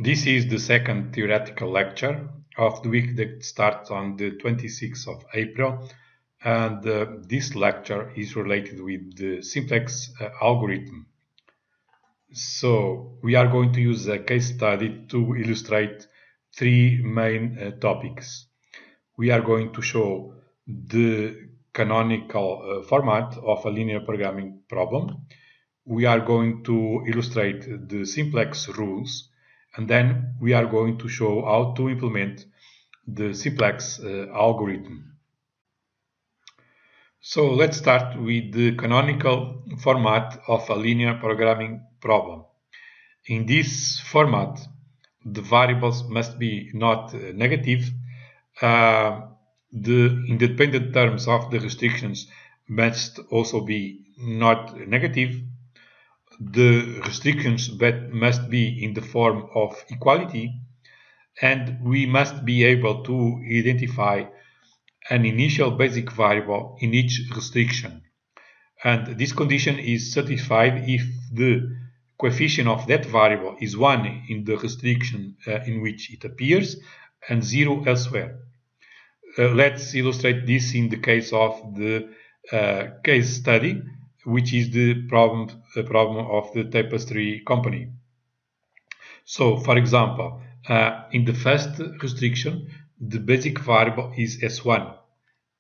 This is the second theoretical lecture of the week that starts on the 26th of April, and this lecture is related with the simplex algorithm. So we are going to use a case study to illustrate three main topics. We are going to show the canonical format of a linear programming problem. We are going to illustrate the simplex rules, and then we are going to show how to implement the simplex algorithm. So let's start with the canonical format of a linear programming problem. In this format, the variables must be not negative. The independent terms of the restrictions must also be not negative. The restrictions must be in the form of equality, and we must be able to identify an initial basic variable in each restriction. And this condition is satisfied if the coefficient of that variable is 1 in the restriction in which it appears and 0 elsewhere. Let's illustrate this in the case of the case study, which is the problem of the tapestry company. So, for example, in the first restriction, the basic variable is S1.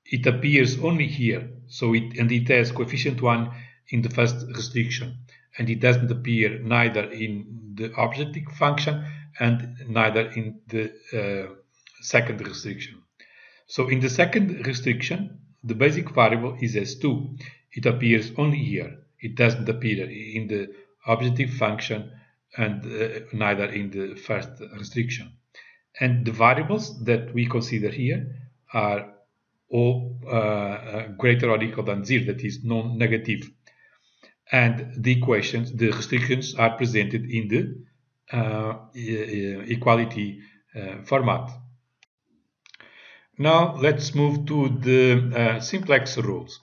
It appears only here, so it has coefficient 1 in the first restriction, and it doesn't appear neither in the objective function and neither in the second restriction. So in the second restriction, the basic variable is S2. It appears only here. It doesn't appear in the objective function and neither in the first restriction. And the variables that we consider here are all greater or equal than 0, that is non-negative. And the equations, the restrictions, are presented in the equality format. Now let's move to the simplex rules.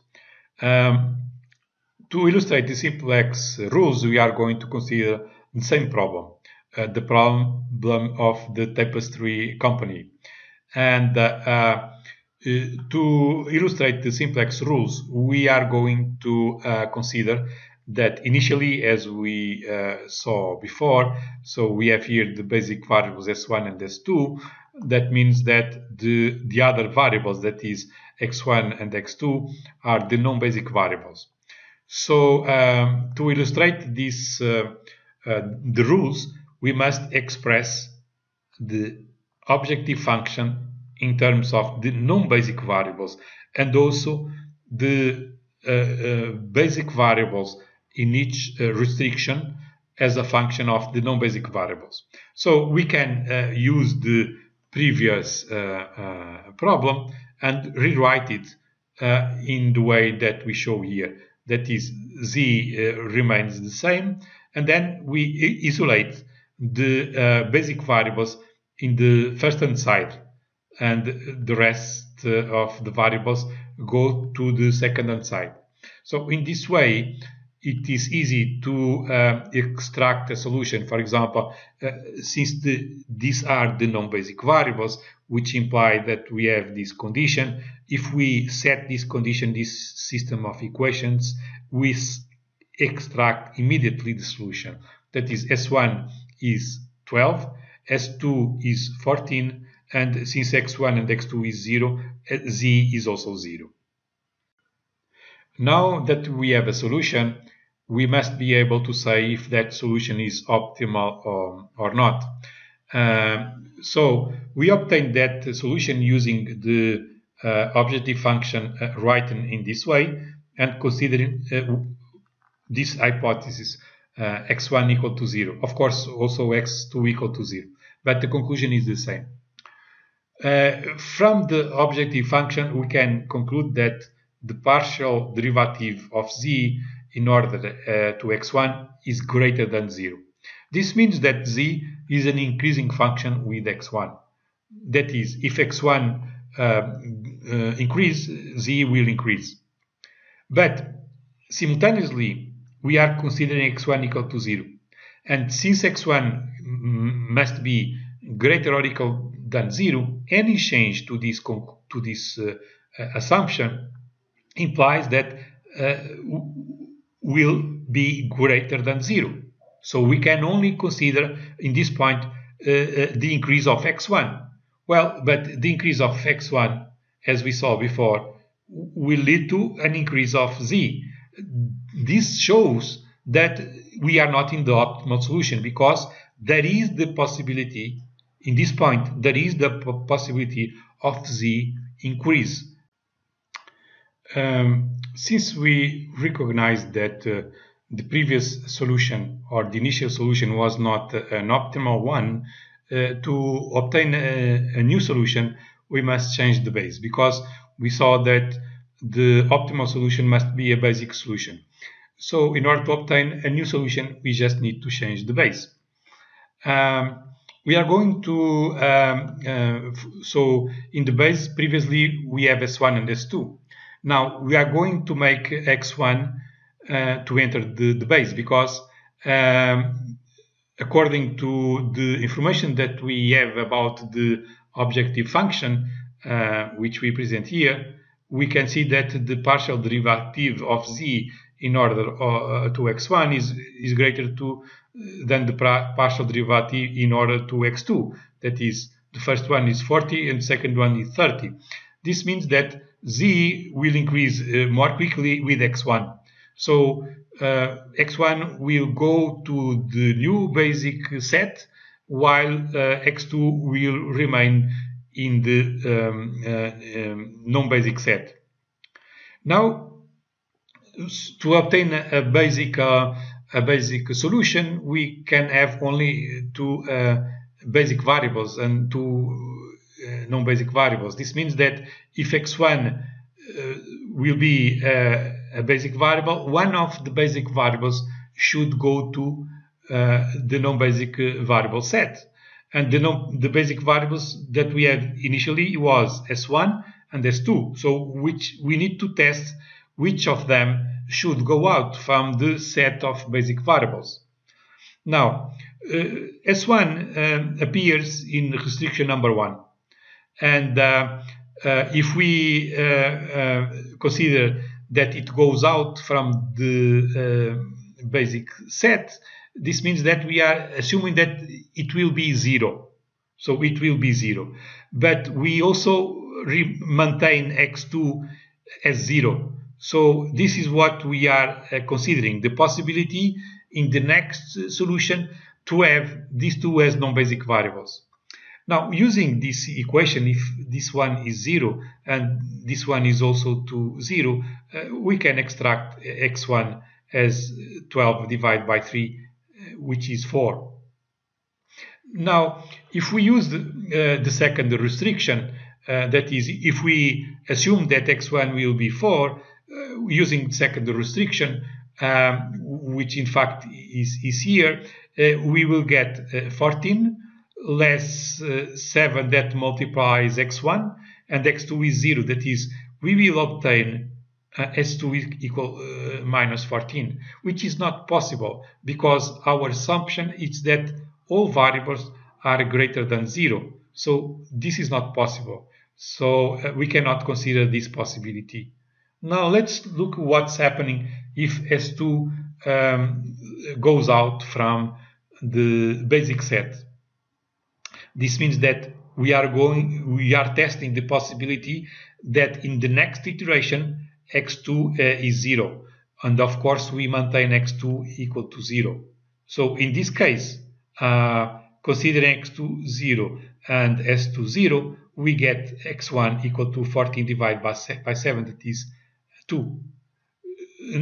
To illustrate the simplex rules, we are going to consider the same problem, the problem of the tapestry company. And to illustrate the simplex rules, we are going to consider that initially, as we saw before, so we have here the basic variables S1 and S2. That means that the other variables, that is x1 and x2, are the non-basic variables. So to illustrate this, the rules, we must express the objective function in terms of the non-basic variables and also the basic variables in each restriction as a function of the non-basic variables. So we can use the previous problem and rewrite it in the way that we show here. That is, z remains the same, and then we isolate the basic variables in the first-hand side, and the rest of the variables go to the second-hand side. So in this way, it is easy to extract a solution. For example, since these are the non-basic variables, which imply that we have this condition, if we set this condition, this system of equations, we extract immediately the solution. That is, S1 is 12, S2 is 14, and since x1 and x2 is 0, z is also 0. Now that we have a solution, we must be able to say if that solution is optimal or not. So we obtain that solution using the objective function written in this way and considering this hypothesis, x1 equal to 0. Of course, also x2 equal to 0, but the conclusion is the same. From the objective function, we can conclude that the partial derivative of z in order to x1 is greater than 0. This means that z is an increasing function with x1. That is, if x1 increase, z will increase. But simultaneously, we are considering x1 equal to 0. And since x1 must be greater or equal than 0, any change to this assumption implies that will be greater than 0. So we can only consider in this point the increase of x1. Well, but the increase of x1, as we saw before, will lead to an increase of z. This shows that we are not in the optimal solution, because there is the possibility, in this point, there is the possibility of z increase. Since we recognize that the previous solution or the initial solution was not an optimal one, to obtain a new solution, we must change the base, because we saw that the optimal solution must be a basic solution. So in order to obtain a new solution, we just need to change the base. We are going to, so in the base, previously we have S1 and S2. Now we are going to make X1 to enter the base, because according to the information that we have about the objective function, which we present here, we can see that the partial derivative of z in order to x1 is greater than the partial derivative in order to x2. That is, the first one is 40 and the second one is 30. This means that z will increase more quickly with x1. So x1 will go to the new basic set, while x2 will remain in the non-basic set. Now, to obtain a basic solution, we can have only two basic variables and two non-basic variables. This means that if x1 will be a basic variable, one of the basic variables should go to the non-basic variable set. And the basic variables that we had initially was S1 and S2. So we need to test which of them should go out from the set of basic variables. Now, S1 appears in restriction number 1. And if we consider that it goes out from the basic set, this means that we are assuming that it will be 0. So it will be 0. But we also maintain x2 as 0. So this is what we are considering, the possibility in the next solution to have these two as non-basic variables. Now, using this equation, if this one is 0 and this one is also to 0, we can extract x1 as 12 divided by 3, which is 4. Now, if we use the second restriction, that is, if we assume that x1 will be 4, using second restriction, which in fact is here, we will get 14 less 7 that multiplies x1, and x2 is 0. That is, we will obtain s2 equal minus 14, which is not possible because our assumption is that all variables are greater than 0. So this is not possible. So we cannot consider this possibility. Now let's look what's happening if S2 goes out from the basic set. This means that we are testing the possibility that in the next iteration x2 is 0, and of course we maintain x2 equal to 0. So in this case, considering x2 0 and s2 0, we get x1 equal to 14 divided by 7, that is 2.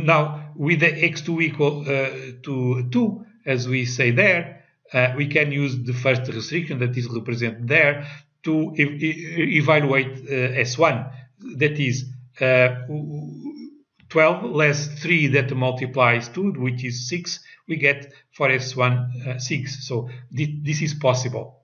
Now, with the x2 equal to 2, as we say there, we can use the first restriction that is represented there to evaluate S1. That is 12 less 3 that multiplies 2, which is 6. We get for S1 6. So this is possible.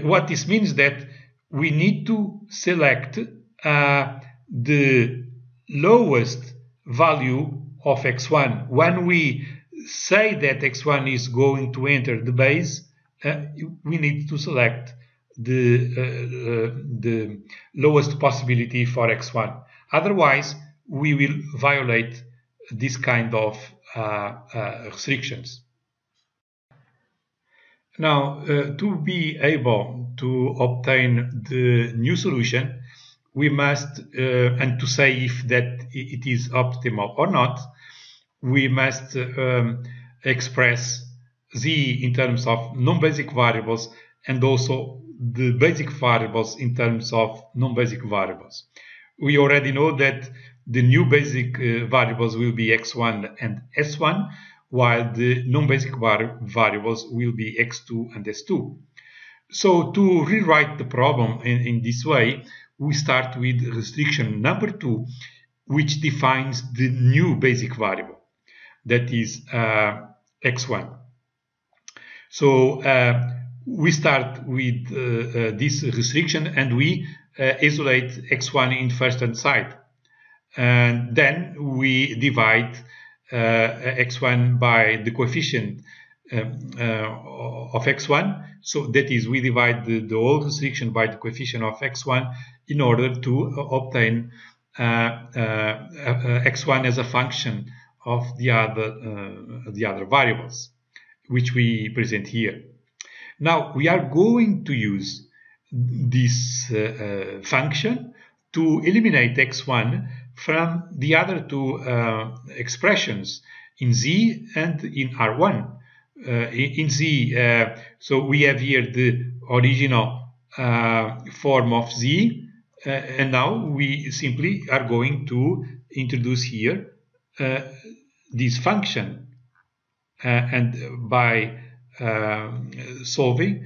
What this means that we need to select the lowest value of x1. When we say that x1 is going to enter the base, we need to select the lowest possibility for x1. Otherwise, we will violate this kind of restrictions. Now, to be able to obtain the new solution, we must, and to say if that it is optimal or not, we must express z in terms of non-basic variables and also the basic variables in terms of non-basic variables. We already know that the new basic variables will be x1 and s1, while the non-basic variables will be x2 and s2. So to rewrite the problem in this way, we start with restriction number 2, which defines the new basic variable, that is x1. So we start with this restriction and we isolate x1 in first-hand side. And then we divide x1 by the coefficient of x1. So that is, we divide the whole restriction by the coefficient of x1 in order to obtain x1 as a function of the other variables, which we present here. Now we are going to use this function to eliminate x1 from the other two expressions in z and in R1. In z, so we have here the original form of z, and now we simply are going to introduce here this function, and by solving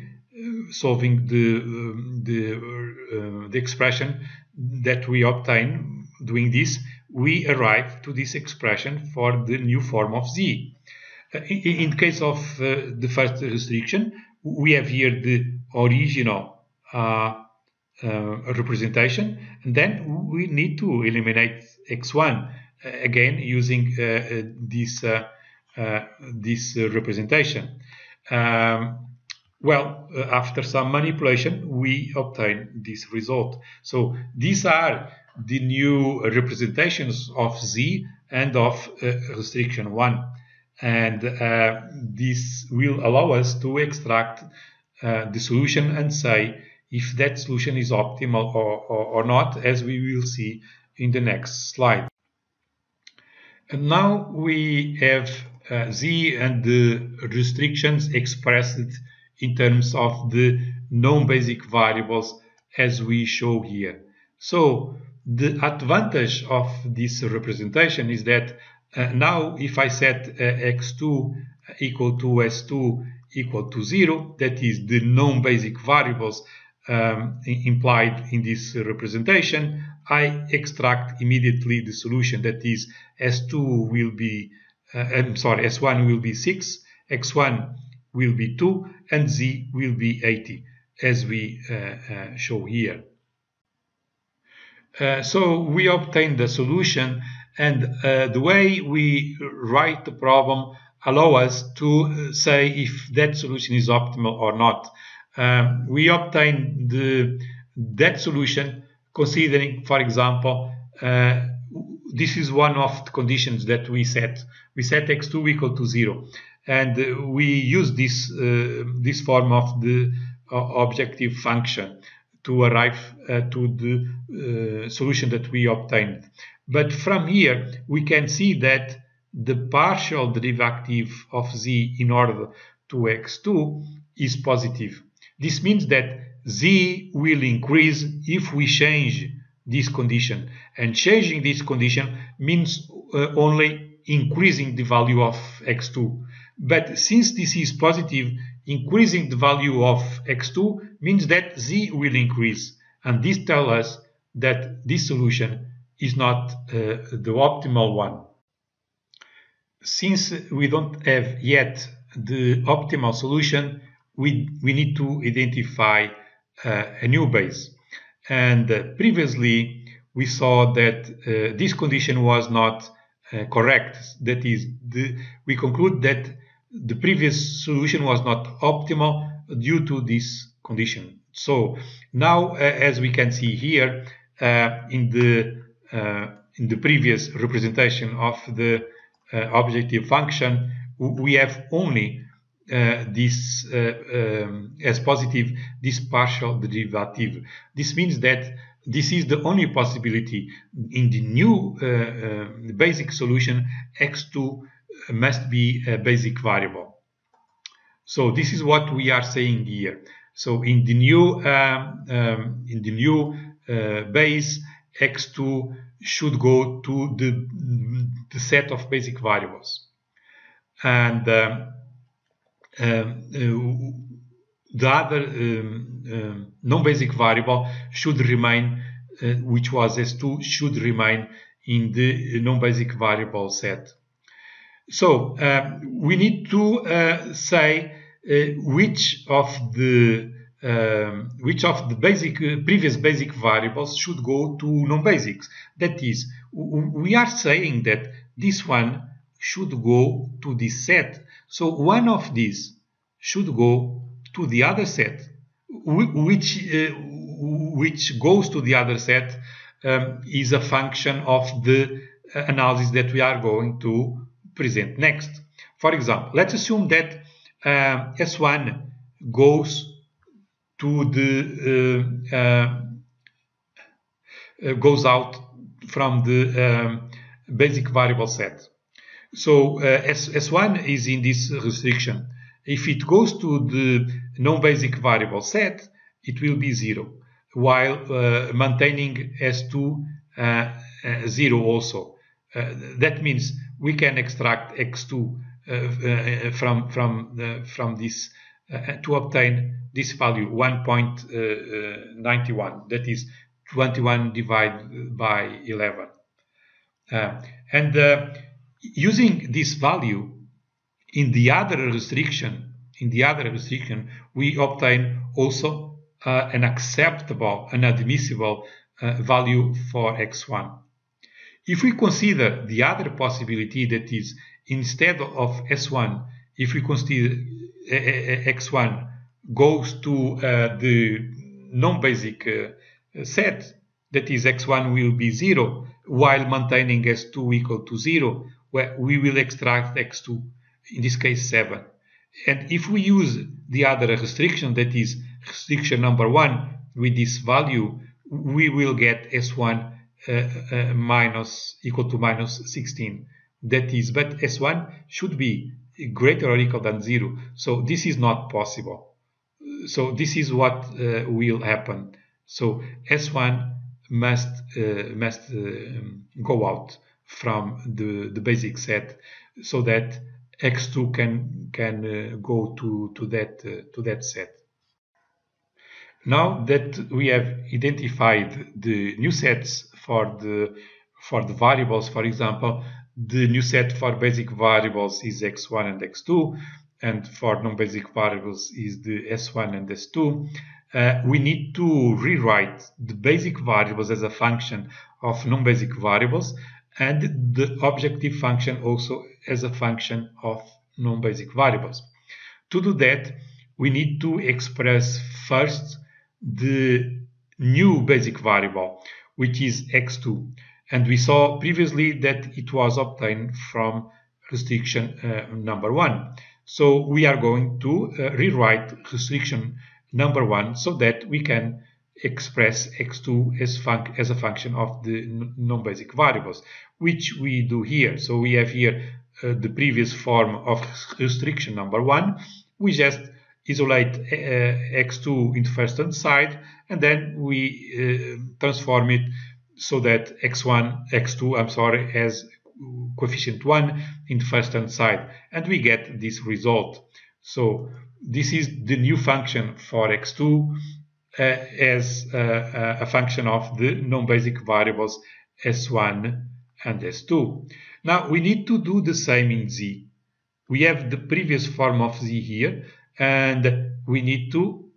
the expression that we obtain doing this, we arrive to this expression for the new form of z. In case of the first restriction, we have here the original representation, and then we need to eliminate x1 again using this representation. After some manipulation, we obtain this result. So these are the new representations of z and of restriction 1. And this will allow us to extract the solution and say if that solution is optimal or not, as we will see in the next slide. And now we have z and the restrictions expressed in terms of the non-basic variables as we show here. So the advantage of this representation is that now if I set x2 equal to s2 equal to 0, that is the non-basic variables implied in this representation, I extract immediately the solution, that is s2 will be, s1 will be 6, x1 will be 2, and z will be 80, as we show here. So we obtain the solution, and the way we write the problem allow us to say if that solution is optimal or not. We obtain that solution considering, for example, this is one of the conditions that we set. We set x2 equal to 0, and we use this form of the objective function to arrive to the solution that we obtained. But from here, we can see that the partial derivative of z in order to x2 is positive. This means that z will increase if we change this condition. And changing this condition means only increasing the value of x2. But since this is positive, increasing the value of x2 means that z will increase. And this tells us that this solution is not the optimal one. Since we don't have yet the optimal solution, we need to identify a new base. And previously we saw that this condition was not correct. That is, we conclude that the previous solution was not optimal due to this condition. So now, as we can see here, in the previous representation of the objective function, we have only this as positive, this partial derivative. This means that this is the only possibility. In the new basic solution, x2 must be a basic variable. So this is what we are saying here. So in the new base, x2 should go to the set of basic variables, and the other non-basic variable should remain, which was s2, should remain in the non-basic variable set. So we need to say which of the previous basic variables should go to non-basics. That is, we are saying that this one should go to this set. So one of these should go to the other set, which goes to the other set is a function of the analysis that we are going to present next. For example, let's assume that S1 goes to the goes out from the basic variable set. So S1 is in this restriction. If it goes to the non-basic variable set, it will be 0, while maintaining S2 0 also. That means we can extract x2 from this to obtain this value 1.91, that is 21 divided by 11. Using this value in the other restriction, we obtain also an acceptable, an admissible value for x1. If we consider the other possibility, that is, instead of S1, if we consider x1 goes to the non-basic set, that is, x1 will be 0, while maintaining s2 equal to 0, where we will extract x2, in this case 7. And if we use the other restriction, that is restriction number 1, with this value, we will get s1 equal to minus 16. That is, but s1 should be greater or equal than 0. So this is not possible. So this is what will happen. So s1 must go out from the basic set, so that x2 can go to that set. Now that we have identified the new sets for the variables, for example, the new set for basic variables is x1 and x2, and for non-basic variables is the s1 and s2. We need to rewrite the basic variables as a function of non-basic variables, and the objective function also as a function of non-basic variables. To do that, we need to express first the new basic variable, which is x2. And we saw previously that it was obtained from restriction number 1. So we are going to rewrite restriction number 1 so that we can express x2 as a function of the non-basic variables, which we do here. So we have here the previous form of restriction number 1. We just isolate x2 in the first-hand side, and then we transform it so that x2 has coefficient 1 in the first-hand side, and we get this result. So this is the new function for x2 as a function of the non-basic variables s1 and s2. Now we need to do the same in z. We have the previous form of z here, and we need to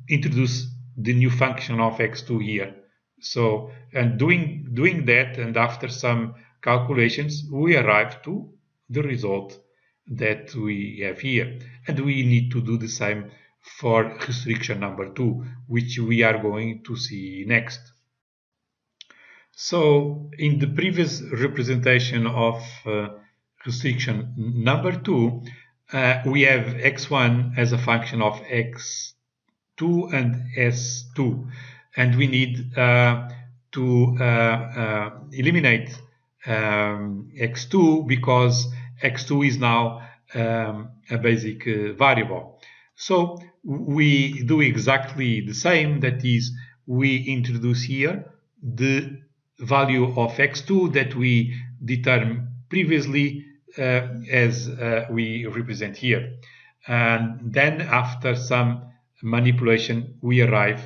introduce the new function of x2 here. So, and doing that, and after some calculations, we arrive to the result that we have here. And we need to do the same for restriction number 2, which we are going to see next. So in the previous representation of restriction number 2, we have x1 as a function of x2 and s2, and we need to eliminate x2 because x2 is now a basic variable. So we do exactly the same, that is, we introduce here the value of x2 that we determined previously as we represent here. And then after some manipulation, we arrive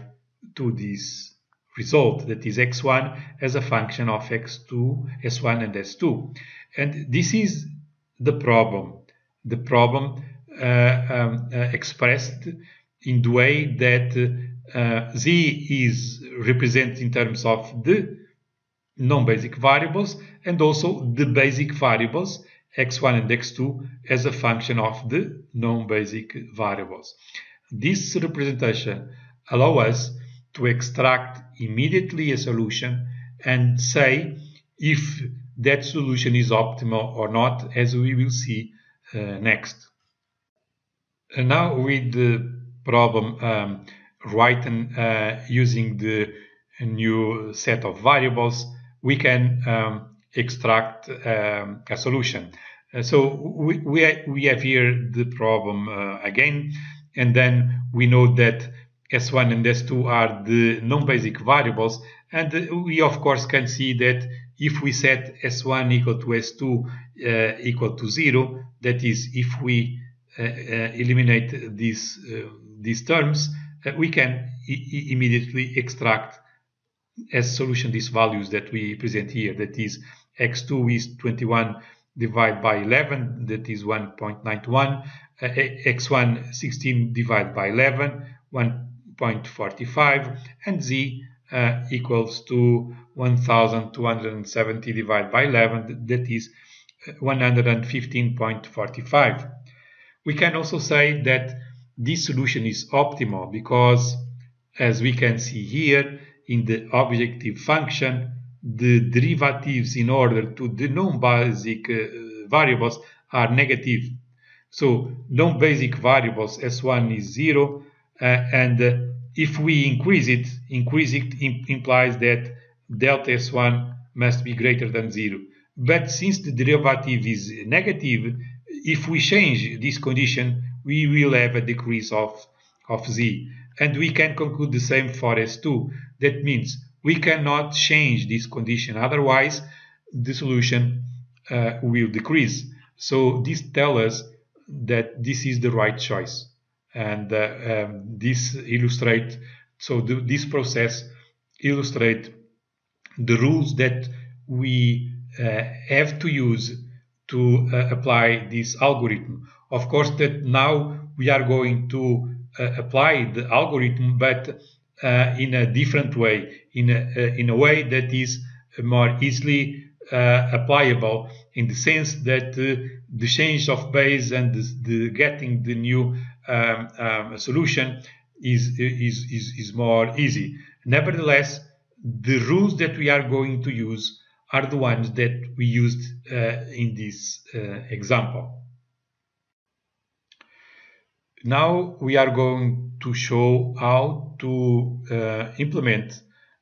to this result, that is x1 as a function of x2, s1 and s2. And this is the problem. The problem expressed in the way that z is represented in terms of the non-basic variables and also the basic variables x1 and x2 as a function of the non-basic variables. This representation allows us to extract immediately a solution and say if that solution is optimal or not, as we will see next. And now with the problem written using the new set of variables, we can extract a solution. So we have here the problem again, and then we know that s1 and s2 are the non-basic variables, and we of course can see that if we set s1 equal to s2 equal to 0, that is, if we eliminate these terms, we can immediately extract as solution these values that we present here. That is, x2 is 21 divided by 11, that is 1.91, x1 16 divided by 11, 1.45, and z equals to 1270 divided by 11, that is 115.45. We can also say that this solution is optimal because, as we can see here, in the objective function, the derivatives in order to the non-basic variables are negative. So non-basic variables s1 is 0, and if we increase it implies that delta s1 must be greater than 0. But since the derivative is negative, if we change this condition, we will have a decrease of z. And we can conclude the same for s2. That means we cannot change this condition, otherwise the solution will decrease. So this tells us that this is the right choice. And this illustrates, so this process illustrates the rules that we have to use to apply this algorithm. Of course, that now we are going to apply the algorithm, but in a different way, in a way that is more easily applicable, in the sense that the change of base and the getting the new solution is more easy. Nevertheless, the rules that we are going to use are the ones that we used in this example. Now we are going to show how to implement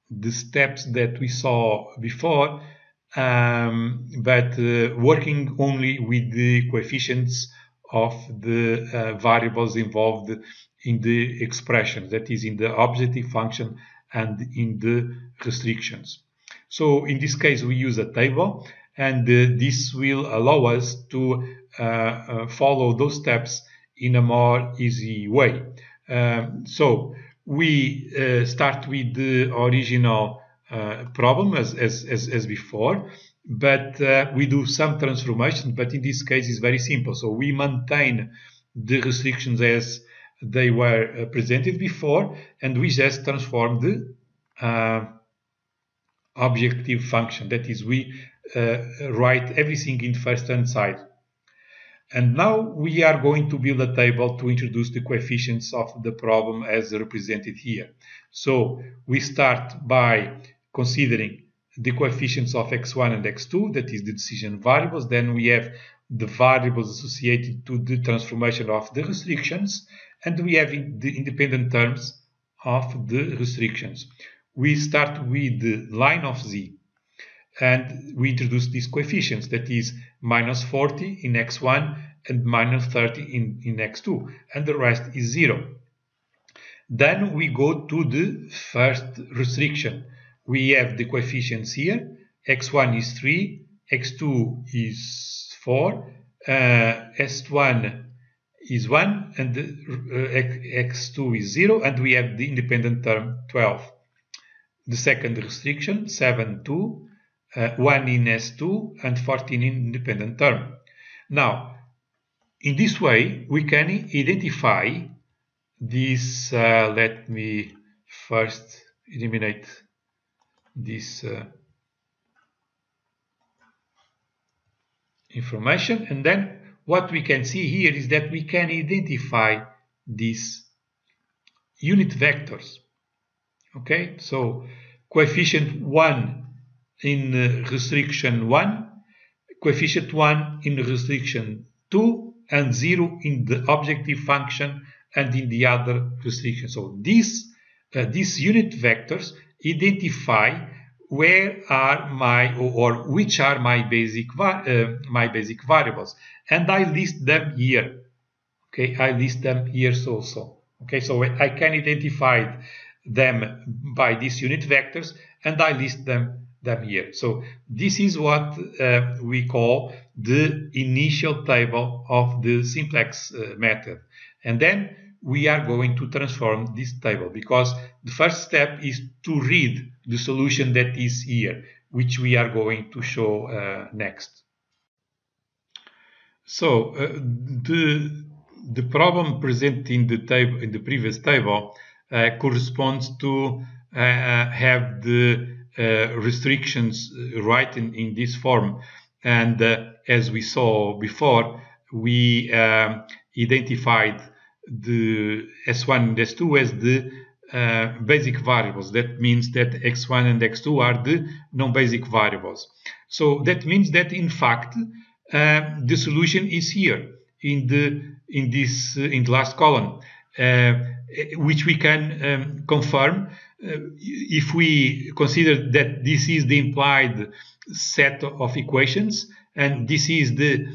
the steps that we saw before, but working only with the coefficients of the variables involved in the expression, that is, in the objective function and in the restrictions. So in this case we use a table, and this will allow us to follow those steps in a more easy way. So we start with the original problem as before, but we do some transformation, but in this case it's very simple. So we maintain the restrictions as they were presented before, and we just transform the objective function. That is, we write everything in the first hand side. And now we are going to build a table to introduce the coefficients of the problem as represented here. So we start by considering the coefficients of x1 and x2, that is the decision variables. Then we have the variables associated to the transformation of the restrictions, and we have the independent terms of the restrictions. We start with the line of z, and we introduce these coefficients, that is minus 40 in x1 and minus 30 in x2, and the rest is 0. Then we go to the first restriction. We have the coefficients here. x1 is 3, x2 is 4, s1 is 1, and x2 is 0, and we have the independent term 12. The second restriction, 7, 2, 1 in S2 and 14 in independent term. Now, in this way, we can identify this. Let me first eliminate this information, and then what we can see here is that we can identify these unit vectors. Okay, so coefficient 1 in restriction 1, coefficient 1 in restriction 2, and 0 in the objective function and in the other restriction. So these unit vectors identify where are my or which are my basic variables, and I list them here. Okay, I list them here also. Okay, so I can identify them by these unit vectors, and I list them here. So this is what we call the initial table of the simplex method. And then we are going to transform this table, because the first step is to read the solution that is here, which we are going to show next. So the problem presented in the table, in the previous table, corresponds to have the restrictions right in this form, and as we saw before, we identified the S1 and S2 as the basic variables. That means that x1 and x2 are the non-basic variables. So that means that in fact the solution is here in the last column, which we can confirm if we consider that this is the implied set of equations, and this is the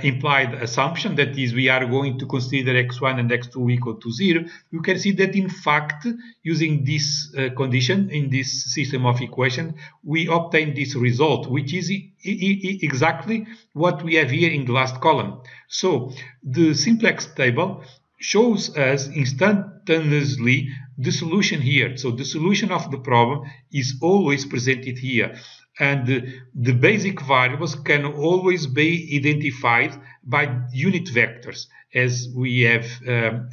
implied assumption, that is, we are going to consider x1 and x2 equal to 0. You can see that in fact, using this condition in this system of equation, we obtain this result, which is exactly what we have here in the last column. So the simplex table shows us instantaneously the solution here. So the solution of the problem is always presented here, and the basic variables can always be identified by unit vectors, as we have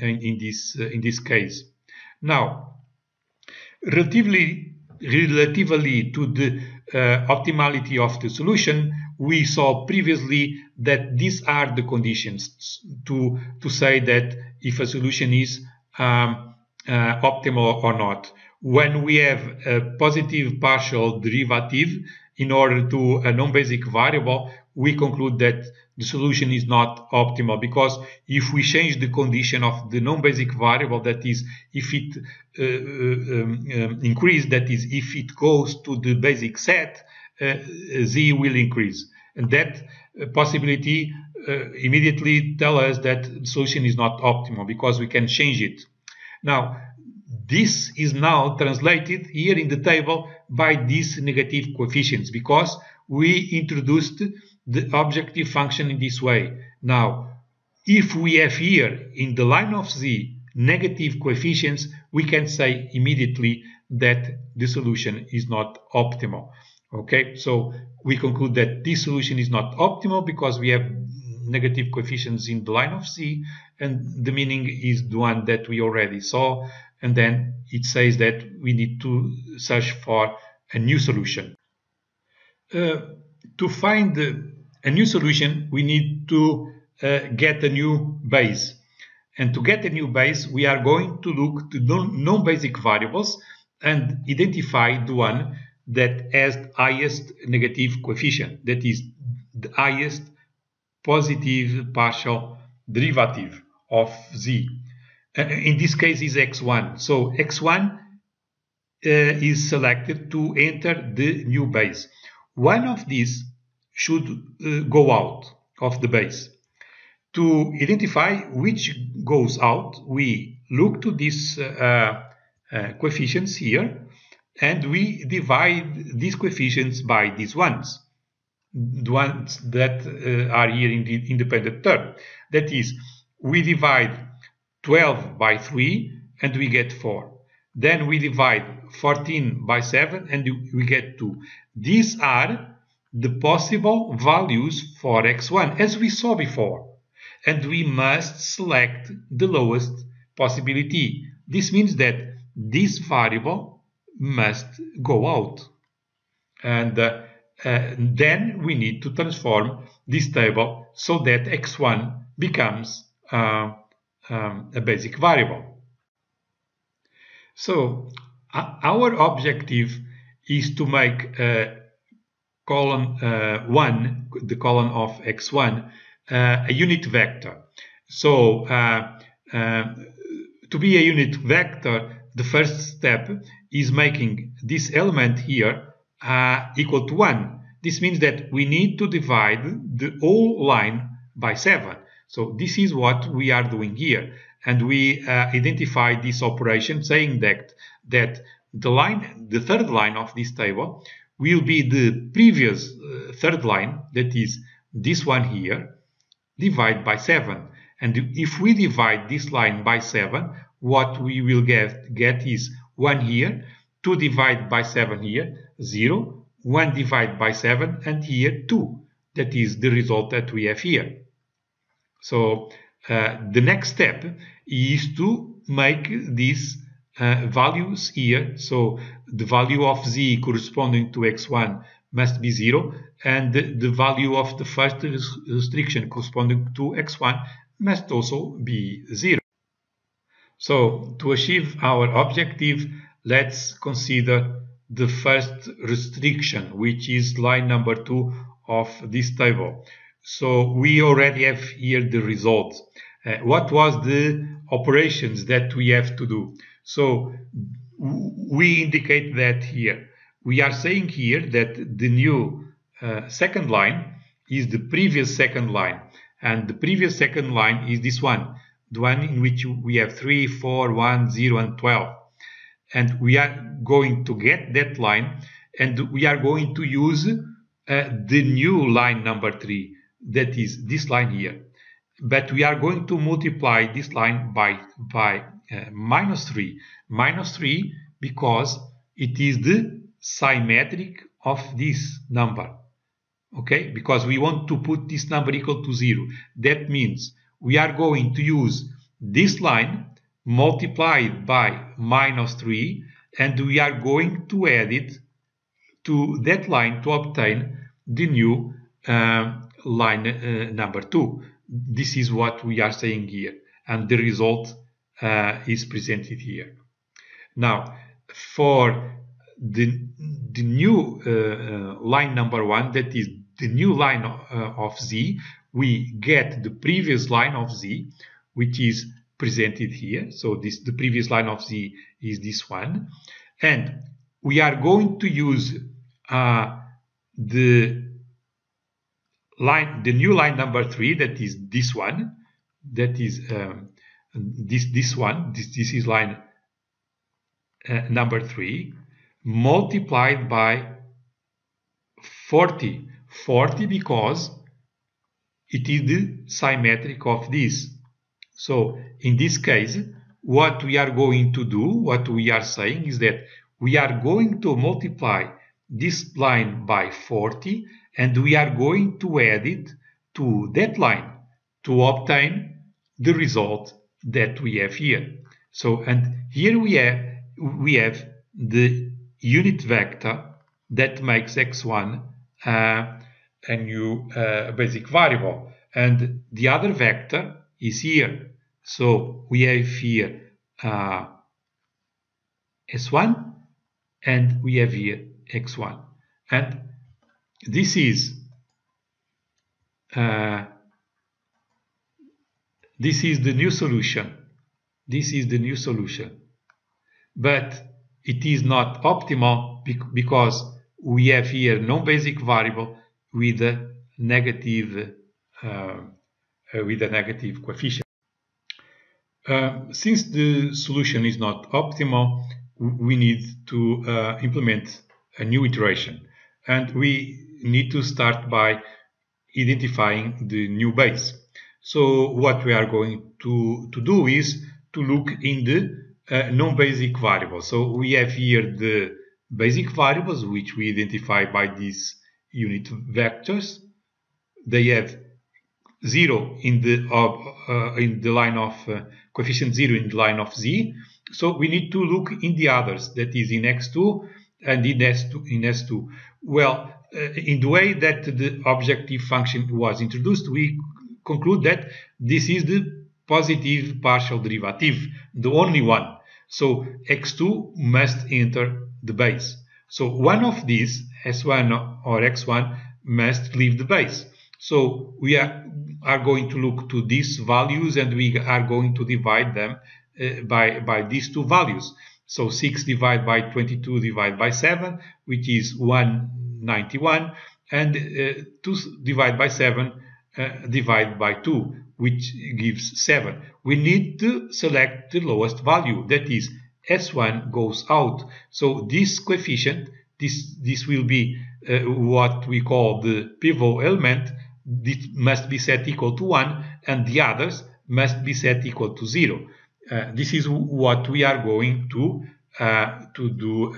in this case. Now, relatively to the optimality of the solution, we saw previously that these are the conditions to say that if a solution is optimal or not. When we have a positive partial derivative in order to a non-basic variable, we conclude that the solution is not optimal, because if we change the condition of the non-basic variable, that is, if it increases, that is, if it goes to the basic set, z will increase, and that possibility immediately tells us that the solution is not optimal, because we can change it. Now, this is now translated here in the table by these negative coefficients, because we introduced the objective function in this way. Now, if we have here in the line of z negative coefficients, we can say immediately that the solution is not optimal. Okay, so we conclude that this solution is not optimal because we have negative coefficients in the line of z, and the meaning is the one that we already saw, and then it says that we need to search for a new solution. To find a new solution, we need to get a new base. And to get a new base, we are going to look to non-basic variables and identify the one that has the highest negative coefficient, that is the highest positive partial derivative of z. In this case is x1. So x1 is selected to enter the new base. One of these should go out of the base. To identify which goes out, we look to these coefficients here, and we divide these coefficients by these ones, the ones that are here in the independent term. That is, we divide 12 by 3 and we get 4. Then we divide 14 by 7 and we get 2. These are the possible values for x1, as we saw before. And we must select the lowest possibility. This means that this variable must go out. And then we need to transform this table so that x1 becomes a basic variable. So our objective is to make column 1, the column of x1, a unit vector. So to be a unit vector, the first step is making this element here equal to 1. This means that we need to divide the whole line by 7. So this is what we are doing here. And we identify this operation saying that the third line of this table will be the previous third line, that is this one here, divided by 7. And if we divide this line by 7, what we will get is 1 here, 2 divided by 7 here, 0, 1 divided by 7, and here 2. That is the result that we have here. So the next step is to make these values here. So the value of z corresponding to x1 must be 0, and the value of the first restriction corresponding to x1 must also be 0. So to achieve our objective, let's consider the first restriction, which is line number 2 of this table. So we already have here the results. What was the operations that we have to do? So we indicate that here. We are saying here that the new second line is the previous second line, and the previous second line is this one, the one in which we have 3, 4, 1, 0, and 12. And we are going to get that line, and we are going to use the new line number 3, that is this line here. But we are going to multiply this line by minus 3. Minus 3 because it is the symmetric of this number. Okay? Because we want to put this number equal to 0. That means we are going to use this line multiplied by minus 3, and we are going to add it to that line to obtain the new line number 2. This is what we are saying here, and the result is presented here. Now, for the new line number 1, that is the new line of z, we get the previous line of z, which is presented here. So the previous line of z is this one, and we are going to use the new line number 3, that is this one, that is this is line number 3, multiplied by 40 because it is the symmetric of this. So in this case, what we are going to do, what we are saying is that we are going to multiply this line by 40, and we are going to add it to that line to obtain the result that we have here. So, and here we have the unit vector that makes x1 a new basic variable. and the other vector is here. So we have here S1 and we have here X1, and this is the new solution. This is the new solution, but it is not optimal because we have here non-basic variable with a negative coefficient. Since the solution is not optimal, we need to implement a new iteration, and we need to start by identifying the new base. So what we are going to do is to look in the non-basic variables. So we have here the basic variables, which we identify by these unit vectors. They have 0 in the line of coefficient 0 in the line of z. So we need to look in the others, that is in x2 and in S2. Well, in the way that the objective function was introduced, we conclude that this is the positive partial derivative, the only one. So x2 must enter the base. So one of these, S1 or x1, must leave the base. So we are going to look to these values, and we are going to divide them by these two values. So 6 divided by 22 divided by 7, which is 191, and 2 divided by 7 divided by 2, which gives 7. We need to select the lowest value, that is S1 goes out. So this coefficient, this will be what we call the pivot element. This must be set equal to 1, and the others must be set equal to 0. This is what we are going to do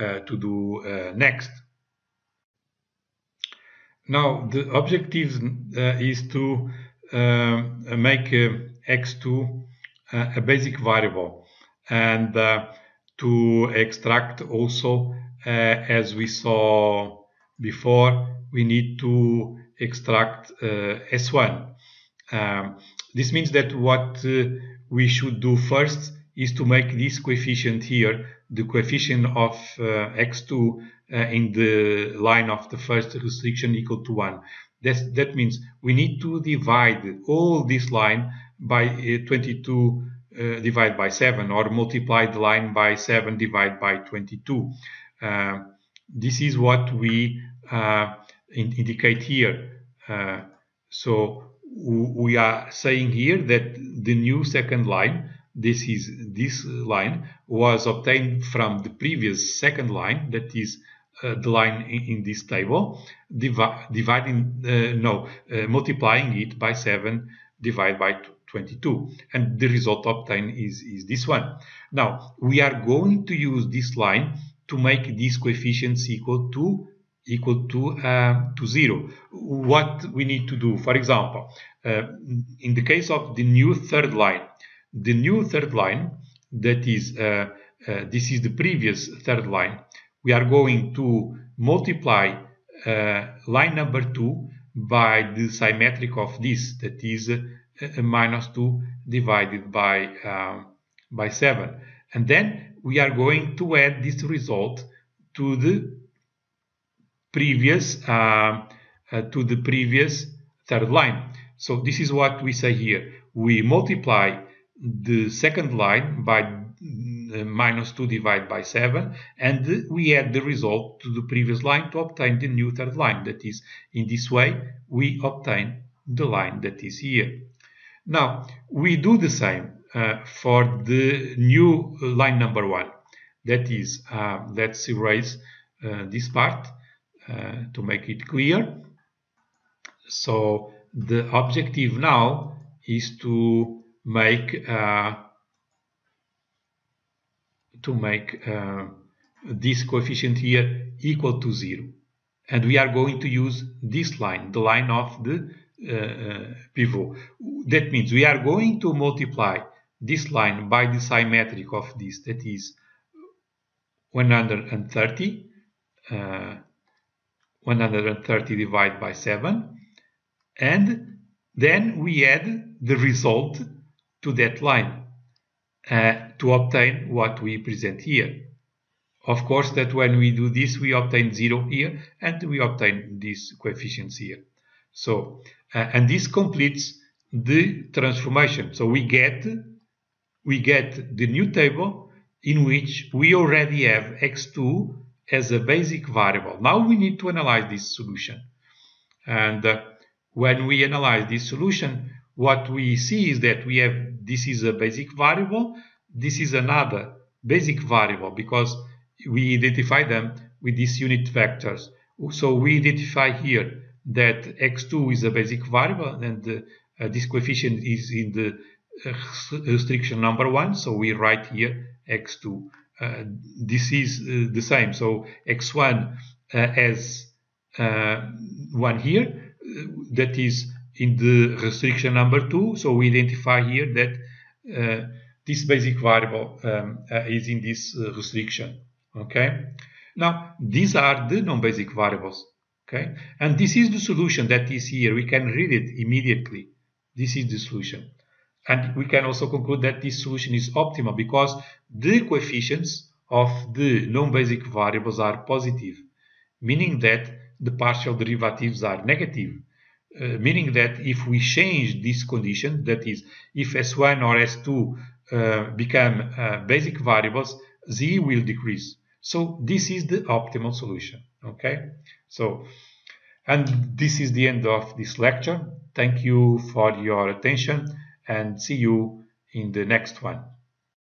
next. Now the objective is to make x2 a basic variable, and to extract also, as we saw before, we need to extract S1. This means that what we should do first is to make this coefficient here, the coefficient of x2 in the line of the first restriction, equal to 1. That means we need to divide all this line by 22 divided by 7, or multiply the line by 7 divided by 22. This is what we indicate here. So we are saying here that the new second line, this line, was obtained from the previous second line, that is the line in this table, multiplying it by 7 divided by 22, and the result obtained is this one. Now we are going to use this line to make these coefficients equal to 0. What we need to do, for example, in the case of the new third line, that is this is the previous third line, we are going to multiply line number 2 by the symmetric of this, that is minus 2 divided by 7, and then we are going to add this result to the previous third line. So this is what we say here. We multiply the second line by minus 2 divided by 7, and we add the result to the previous line to obtain the new third line. That is, in this way we obtain the line that is here. Now we do the same for the new line number 1. That is, let's erase this part to make it clear. So the objective now is to make this coefficient here equal to 0, and we are going to use this line, the line of the pivot. That means we are going to multiply this line by the symmetric of this, that is 130 divided by 7, and Then we add the result to that line to obtain what we present here. Of course, that when we do this, we obtain 0 here, and we obtain these coefficients here. So, and this completes the transformation. So we get the new table in which we already have x2 as a basic variable. Now we need to analyze this solution. And when we analyze this solution, what we see is that we have, this is a basic variable, this is another basic variable, because we identify them with these unit vectors. So we identify here that x2 is a basic variable, and this coefficient is in the restriction number 1, so we write here x2. This is the same, so x1 has 1 here, that is in the restriction number 2, so we identify here that this basic variable is in this restriction. Okay, now these are the non-basic variables. Okay, and this is the solution that is here. We can read it immediately. This is the solution. And we can also conclude that this solution is optimal because the coefficients of the non-basic variables are positive, meaning that the partial derivatives are negative, meaning that if we change this condition, that is, if S1 or S2 become basic variables, Z will decrease. So this is the optimal solution. Okay, so, and this is the end of this lecture. Thank you for your attention, and see you in the next one.